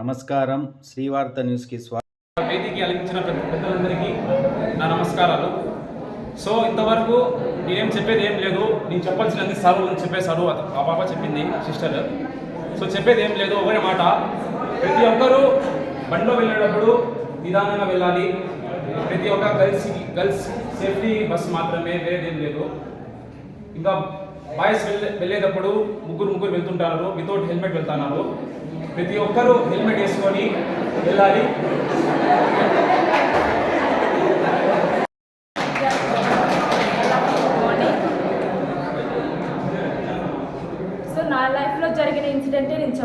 నమస్కారం. శ్రీవార్త న్యూస్కి స్వాగతం. వేదికకి అలంకరించిన పెద్దలందరికీ నా నమస్కారాలు. సో ఇంతవరకు నేనేం చెప్పేది ఏం లేదు. నేను చెప్పాల్సినది సార్ చెప్పేశారు. ఆ పాప చెప్పింది సిస్టర్. సో చెప్పేది ఏం లేదు, ఒకటే మాట. ప్రతి ఒక్కరూ బండిలో వెళ్ళేటప్పుడు నిదానంగా వెళ్ళాలి. ప్రతి ఒక్క గర్ల్స్ సేఫ్టీ బస్ మాత్రమే, వేరేదేం లేదు. ఇంకా బాయ్స్ వెళ్ళేటప్పుడు ముగ్గురు వెళ్తుంటారు, వితౌట్ హెల్మెట్ వెళ్తున్నారు. ప్రతి ఒక్కరూ హెల్మెట్ వేసుకొని వెళ్ళాలి. సో నా లైఫ్లో జరిగిన ఇన్సిడెంటే నేను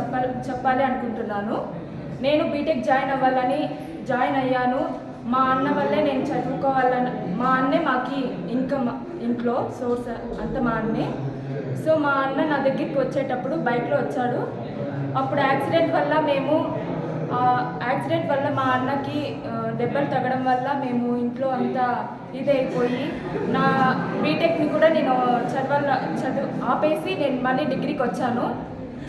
చెప్పాలి అనుకుంటున్నాను. నేను బీటెక్ జాయిన్ అయ్యాను. మా అన్న వల్లే నేను చదువుకోవాలని, మా అన్నే మాకి ఇన్కమ్, ఇంట్లో సోర్స్ అంతా మా అన్నే. సో మా అన్న నా దగ్గరికి వచ్చేటప్పుడు బైక్లో వచ్చాడు. అప్పుడు యాక్సిడెంట్ వల్ల మా అన్నకి దెబ్బలు తగ్గడం వల్ల మేము ఇంట్లో అంతా ఇదైపోయి నా బీటెక్ని కూడా నేను చదువు ఆపేసి నేను మళ్ళీ డిగ్రీకి వచ్చాను.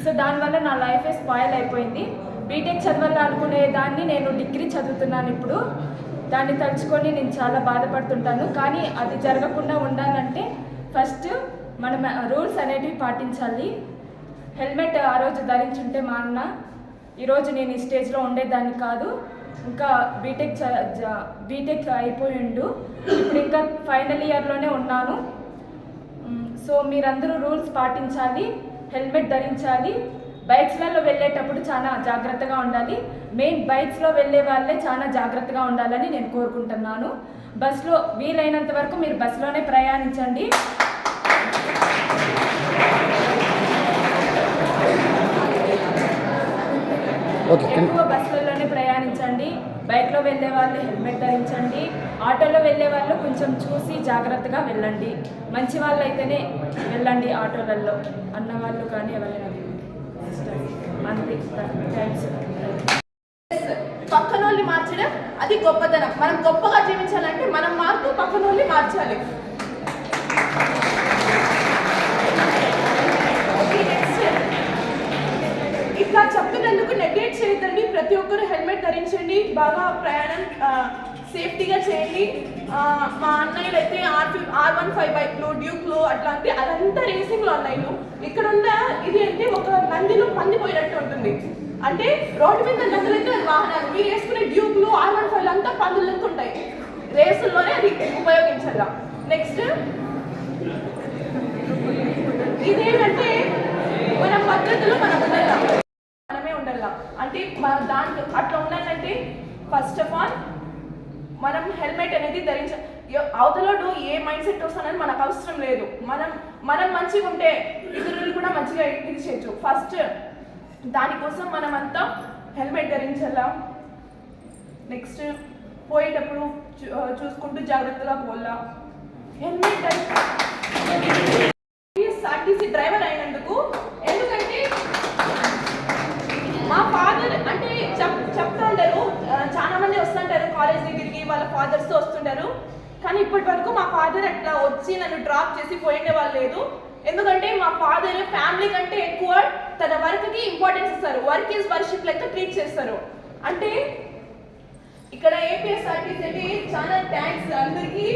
సో దానివల్ల నా లైఫే స్పాయిల్ అయిపోయింది. బీటెక్ చదవాల అనుకునే దాన్ని నేను డిగ్రీ చదువుతున్నాను ఇప్పుడు. దాన్ని తలుచుకొని నేను చాలా బాధపడుతుంటాను. కానీ అది జరగకుండా ఉండాలంటే ఫస్ట్ మనం రూల్స్ అనేటివి పాటించాలి. హెల్మెట్ ఆ రోజు ధరించుంటే మా అన్న ఈరోజు నేను ఈ స్టేజ్లో ఉండేదాన్ని కాదు. ఇంకా బీటెక్ అయిపోయిండు. ఇప్పుడు ఇంకా ఫైనల్ ఇయర్లోనే ఉన్నాను. సో మీరందరూ రూల్స్ పాటించాలి, హెల్మెట్ ధరించాలి. బైక్స్లలో వెళ్ళేటప్పుడు చాలా జాగ్రత్తగా ఉండాలి. మెయిన్ బైక్స్లో వెళ్ళే వాళ్ళే చాలా జాగ్రత్తగా ఉండాలని నేను కోరుకుంటున్నాను. బస్లో వీలైనంత వరకు మీరు బస్సులోనే ప్రయాణించండి. ఎక్కువ బస్సులలోనే ప్రయాణించండి. బైక్లో వెళ్ళే వాళ్ళు హెల్మెట్ ధరించండి. ఆటోలో వెళ్ళే వాళ్ళు కొంచెం చూసి జాగ్రత్తగా వెళ్ళండి. మంచి వాళ్ళు అయితేనే వెళ్ళండి ఆటోలలో, అన్నవాళ్ళు కానీ ఎవరైనా. అంతే, థ్యాంక్స్. పక్కనోళ్ళని మార్చడం అది గొప్పతనం. మనం గొప్పగా జీవించాలంటే మనం మారుతూ పక్కనోళ్ళని మార్చాలి. ఇట్లా చెప్తున్నందుకు నెగ్లెక్ట్ చేయొద్దండి. ప్రతి ఒక్కరు హెల్మెట్ ధరించండి, బాగా ప్రయాణం సేఫ్టీగా చేయండి. మా అన్నయ్యలు అయితే R15 బైక్లు, డ్యూక్లు అట్లాంటి అదంతా రేసింగ్లో అన్నయ్యలు. ఇక్కడ ఉన్న ఇది అంటే ఒక నందిలో పందిపోయినట్టు ఉంటుంది. అంటే రోడ్డు మీద నందులైతే వాహనాలు, మీరు వేసుకునే డ్యూక్లు R15 అంతా పందులంతా ఉంటాయి. రేసుల్లోనే అది ఉపయోగించాల. నెక్స్ట్ ఇదేంటంటే మన పద్ధతులు మనం మనమే ఉండాల. అంటే దాంట్లో అట్లా ఉండాలంటే ఫస్ట్ ఆఫ్ ఆల్ మనం హెల్మెట్ అనేది అవతలడు ఏ మైండ్ సెట్ వస్తుందని మనకు అవసరం లేదు. మనం మంచిగా ఉంటే ఇతరులు కూడా మంచిగా ఇది చేయొచ్చు. ఫస్ట్ దానికోసం మనం అంతా హెల్మెట్ ధరించాలా. నెక్స్ట్ పోయేటప్పుడు చూసుకుంటూ జాగ్రత్తగా పోలా. హెల్మెట్ ఆర్టీసీ డ్రైవర్ అయినందుకు, ఎందుకంటే మా ఫాదర్ అంటే చెప్తా ఉంటారు, చాలా మంది వస్తుంటారు కాలేజ్ దగ్గరికి, వాళ్ళ ఫాదర్స్తో వస్తుంటారు. కానీ ఇప్పటి వరకు మా ఫాదర్ అట్లా వచ్చి నన్ను డ్రాప్ చేసి పోయిండే వాళ్ళు లేదు. ఎందుకంటే మా ఫాదర్ ఫ్యామిలీ కంటే ఎక్కువ తన వర్క్కి ఇంపార్టెన్స్ ఇస్తారు. వర్క్ ఈజ్ వర్షిప్ లెక్క ట్రీట్ చేస్తారు. అంటే ఇక్కడ ఏపీఎస్ఆర్టీసీ చాలా థ్యాంక్స్ అందరికీ,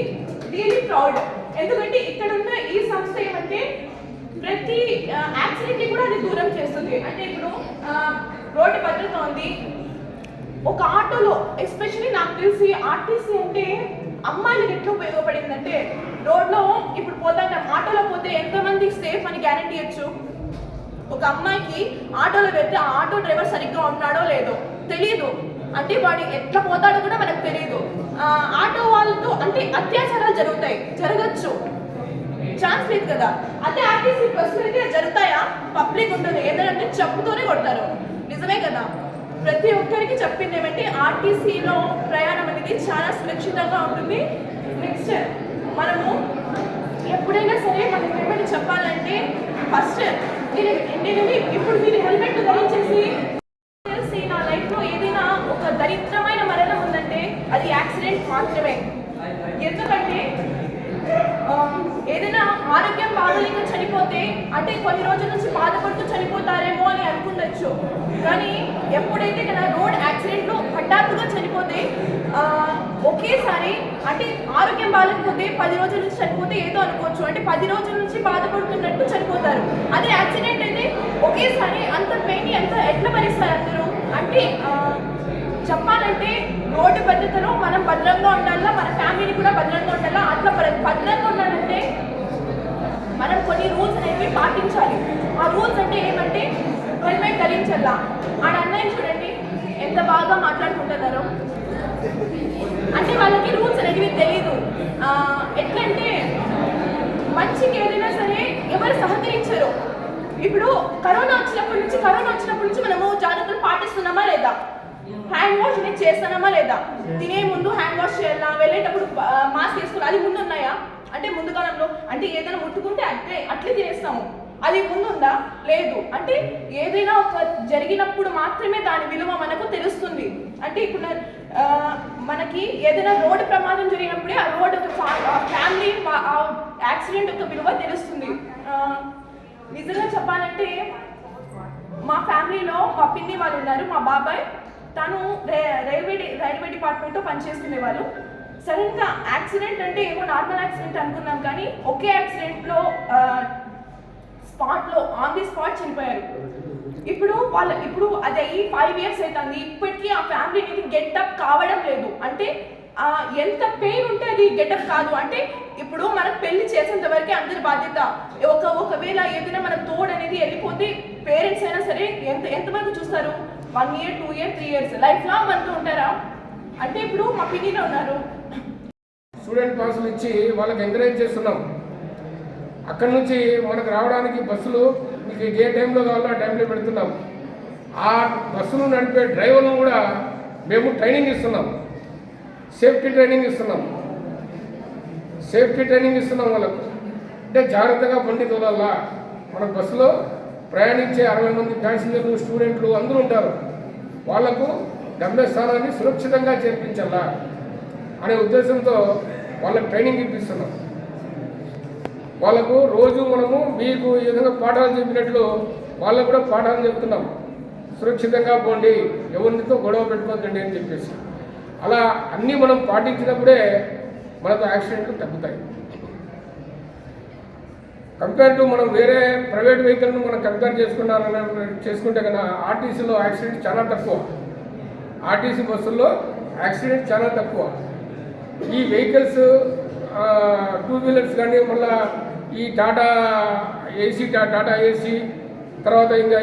రియలీ ప్రౌడ్. ఎందుకంటే ఇక్కడ ఉన్న ఈ సంస్థ ఏమంటే ప్రతి యాక్సిడెంట్ని కూడా అది దూరం చేస్తుంది. అంటే ఇప్పుడు రోడ్డు భద్రత ఉంది. ఒక ఆటోలో ఎస్పెషల్లీ నాకు తెలిసి ఆర్టీసీ అంటే అమ్మాయిలకు ఎట్లా ఉపయోగపడిందంటే, రోడ్లో ఇప్పుడు పోతాం, ఆటోలో పోతే ఎంతమంది సేఫ్ అని గ్యారంటీ ఇవ్వచ్చు. ఒక అమ్మాయికి ఆటోలో పెడితే ఆ ఆటో డ్రైవర్ సరిగ్గా ఉన్నాడో లేదో తెలియదు. అంటే వాడు ఎట్లా పోతాడో కూడా మనకు తెలియదు. ఆటో వాళ్ళతో అంటే అత్యాచారాలు జరగచ్చు, ఛాన్స్ లేదు కదా. అదే ఆర్టీసీ బస్సులు అయితే జరుగుతాయా? పబ్లిక్ ఉంటుంది, ఏదంటే చెప్పుతోనే కొడతారు. నిజమే కదా. ప్రతి ఒక్కరికి చెప్పింది ఏమంటే ఆర్టీసీలో ప్రయాణం అనేది చాలా సురక్షితంగా ఉంటుంది. నెక్స్ట్ మనము ఎప్పుడైనా సరే మనం ఏమైనా చెప్పాలంటే ఫస్ట్ నేను ఇప్పుడు మీరు హెల్మెట్ ధరించేసి తెలిసి నా లైఫ్లో ఏదైనా ఒక దరిద్రమైన మరణం ఉందంటే అది యాక్సిడెంట్ మాత్రమే. ఎందుకంటే ఏదైనా ఆరోగ్యం బాగలేక చనిపోతే చనిపోతే అంటే కొన్ని రోజుల నుంచి బాధపడుతూ చనిపోతారేమో అని అనుకుండొచ్చు. కానీ ఎప్పుడైతే కదా రోడ్ యాక్సిడెంట్లో హఠాత్తుగా చనిపోతే ఒకేసారి అంటే ఆరోగ్యం బాగాలేకపోతే 10 రోజుల నుంచి చనిపోతే ఏదో అనుకోవచ్చు, అంటే 10 రోజుల నుంచి బాధపడుతున్నట్టు చనిపోతారు. అదే యాక్సిడెంట్ అయితే ఒకేసారి అంత పెయిన్ ఎంత ఎట్లా భరిస్తారు అందరూ? అంటే చెప్పాలంటే రోడ్డు భద్రతలో మనం భద్రంగా ఉండాలా, మన ఫ్యామిలీని కూడా భద్రంగా ఉండాలా. అట్లా భద్రంగా ఉండాలంటే మనం కొన్ని రూల్స్ అనేవి పాటించాలి. ఆ రూల్స్ అంటే ఏమంటే హెల్మెట్ ధరించాలా. ఆడ అన్నయ్య చూడండి ఎంత బాగా మాట్లాడుకుంటున్నారో, అంటే వాళ్ళకి రూల్స్ అనేవి తెలియదు. ఎట్లంటే మంచికి ఏదైనా సరే ఎవరు సహకరించరు. ఇప్పుడు కరోనా వచ్చినప్పటి నుంచి మనము జాగ్రత్తలు పాటిస్తున్నామా లేదా? హ్యాండ్ వాష్ అనేది చేస్తున్నామా లేదా? తినే ముందు హ్యాండ్ వాష్ చేయాలా, వెళ్ళేటప్పుడు మాస్క్ వేసుకోవాలి. అది ముందు ఉన్నాయా? అంటే ముందు కాలంలో అంటే ఏదైనా ముట్టుకుంటే అట్లే తినేస్తాము, అది ముందుందా? లేదు. అంటే ఏదైనా ఒక జరిగినప్పుడు మాత్రమే దాని విలువ మనకు తెలుస్తుంది. అంటే ఇప్పుడు మనకి ఏదైనా రోడ్డు ప్రమాదం జరిగినప్పుడే ఆ రోడ్ ఒక ఫ్యామిలీ యాక్సిడెంట్ యొక్క విలువ తెలుస్తుంది. నిజంగా చెప్పాలంటే మా ఫ్యామిలీలో మా పిన్ని వాళ్ళు ఉన్నారు, మా బాబాయ్ తను రైల్వే డిపార్ట్మెంట్లో పనిచేసుకునేవాళ్ళు. సడన్గా యాక్సిడెంట్ అంటే ఏమో నార్మల్ యాక్సిడెంట్ అనుకున్నాం, కానీ ఒకే యాక్సిడెంట్లో స్పాట్లో ఆన్ ది స్పాట్ చనిపోయారు. ఇప్పుడు అది అయ్యి 5 years అవుతుంది. ఇప్పటికీ ఆ ఫ్యామిలీ అనేది గెటప్ కావడం లేదు. అంటే ఎంత పెయిన్ ఉంటే అది గెటప్ కాదు. అంటే ఇప్పుడు మనకు పెళ్లి చేసేంత వరకే అందరి బాధ్యత. ఒకవేళ ఏదైనా మన తోడు అనేది వెళ్ళిపోతే పేరెంట్స్ అయినా సరే ఎంతవరకు చూస్తారు? 1 year, 2 years, 3 years, life long మనతో ఉంటారా? అంటే ఇప్పుడు మా పిన్నిలో ఉన్నారు, స్టూడెంట్ పాసులు ఇచ్చి వాళ్ళకి ఎంకరేజ్ చేస్తున్నాం. అక్కడి నుంచి మనకు రావడానికి బస్సులు మీకు ఏ టైంలో కావాలో ఆ టైంలో పెడుతున్నాం. ఆ బస్సులు నడిపే డ్రైవర్లను కూడా మేము ట్రైనింగ్ ఇస్తున్నాం, సేఫ్టీ ట్రైనింగ్ ఇస్తున్నాం వాళ్ళకు. అంటే జాగ్రత్తగా బండి తోలాలా. మన బస్సులో ప్రయాణించే 60 మంది ప్యాసింజర్లు, స్టూడెంట్లు అందరూ ఉంటారు. వాళ్లకు గమ్యస్థానాన్ని సురక్షితంగా చేర్పించాలా అనే ఉద్దేశంతో వాళ్ళకి ట్రైనింగ్ ఇప్పిస్తున్నాం. వాళ్ళకు రోజు మనము మీకు ఈ విధంగా పాఠాలు చెప్పినట్లు వాళ్ళకు కూడా పాఠాలు చెప్తున్నాం. సురక్షితంగా పోండి, ఎవరితో గొడవ పెట్టుకోవద్దండి అని చెప్పేసి. అలా అన్నీ మనం పాటించినప్పుడే మనకు యాక్సిడెంట్లు తగ్గుతాయి. కంపేర్ టు మనం వేరే ప్రైవేట్ వెహికల్ను మనం కంపేర్ చేసుకుంటే కన్నా ఆర్టీసీలో యాక్సిడెంట్ చాలా తక్కువ. ఆర్టీసీ బస్సుల్లో యాక్సిడెంట్ చాలా తక్కువ. ఈ వెహికల్స్ 2 వీలర్స్ కానీ మళ్ళీ ఈ టాటా ఏసీ తర్వాత ఇంకా